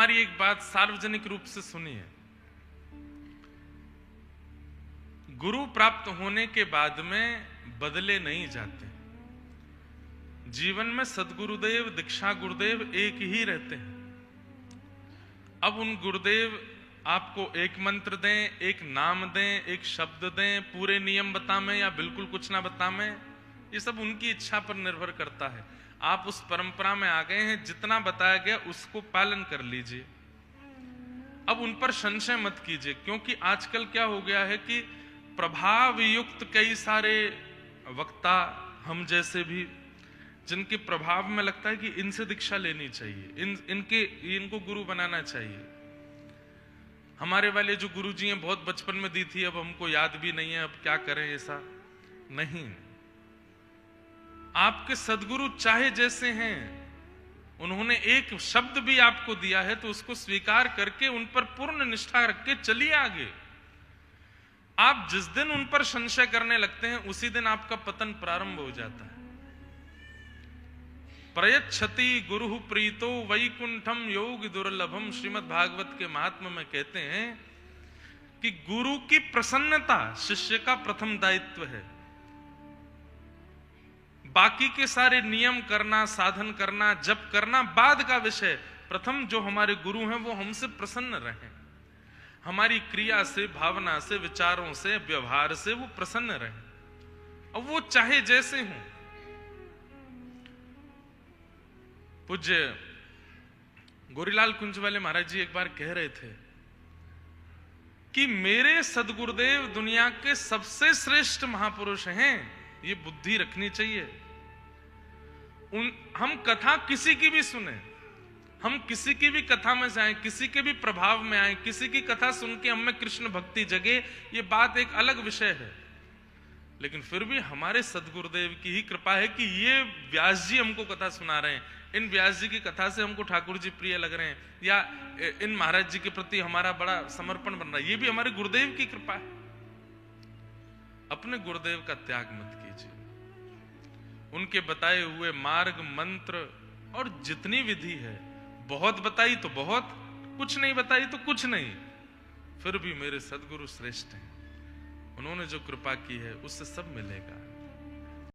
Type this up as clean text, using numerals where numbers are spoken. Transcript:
हमारी एक बात सार्वजनिक रूप से सुनिए। गुरु प्राप्त होने के बाद में बदले नहीं जाते। जीवन में सद्गुरुदेव, दीक्षा गुरुदेव एक ही रहते हैं। अब उन गुरुदेव आपको एक मंत्र दें, एक नाम दें, एक शब्द दें, पूरे नियम बतावें या बिल्कुल कुछ ना बतावें, ये सब उनकी इच्छा पर निर्भर करता है। आप उस परंपरा में आ गए हैं, जितना बताया गया उसको पालन कर लीजिए। अब उन पर संशय मत कीजिए, क्योंकि आजकल क्या हो गया है कि प्रभाव युक्त कई सारे वक्ता, हम जैसे भी, जिनके प्रभाव में लगता है कि इनसे दीक्षा लेनी चाहिए, इनको गुरु बनाना चाहिए। हमारे वाले जो गुरुजी हैं बहुत बचपन में दी थी, अब हमको याद भी नहीं है, अब क्या करें। ऐसा नहीं, आपके सदगुरु चाहे जैसे हैं, उन्होंने एक शब्द भी आपको दिया है तो उसको स्वीकार करके उन पर पूर्ण निष्ठा रख के चलिए आगे। आप जिस दिन उन पर संशय करने लगते हैं उसी दिन आपका पतन प्रारंभ हो जाता है। प्रयच्छति गुरु प्रीतो वैकुंठम योग दुर्लभम, श्रीमद् भागवत के महात्म्य में कहते हैं कि गुरु की प्रसन्नता शिष्य का प्रथम दायित्व है। बाकी के सारे नियम करना, साधन करना, जप करना बाद का विषय। प्रथम जो हमारे गुरु हैं वो हमसे प्रसन्न रहें, हमारी क्रिया से, भावना से, विचारों से, व्यवहार से वो प्रसन्न रहें। अब वो चाहे जैसे हों। पूज्य गोरीलाल कुंज वाले महाराज जी एक बार कह रहे थे कि मेरे सदगुरुदेव दुनिया के सबसे श्रेष्ठ महापुरुष हैं। ये बुद्धि रखनी चाहिए। हम कथा किसी की भी सुने, हम किसी की भी कथा में जाएं, किसी के भी प्रभाव में आए, किसी की कथा सुन के हम में कृष्ण भक्ति जगे, ये बात एक अलग विषय है। लेकिन फिर भी हमारे सदगुरुदेव की ही कृपा है कि ये व्यास जी हमको कथा सुना रहे हैं। इन व्यास जी की कथा से हमको ठाकुर जी प्रिय लग रहे हैं, या इन महाराज जी के प्रति हमारा बड़ा समर्पण बन रहा है। ये भी हमारे गुरुदेव की कृपा है। अपने गुरुदेव का त्याग मत कीजिए। उनके बताए हुए मार्ग, मंत्र और जितनी विधि है, बहुत बताई तो बहुत, कुछ नहीं बताई तो कुछ नहीं, फिर भी मेरे सदगुरु श्रेष्ठ हैं। उन्होंने जो कृपा की है उससे सब मिलेगा।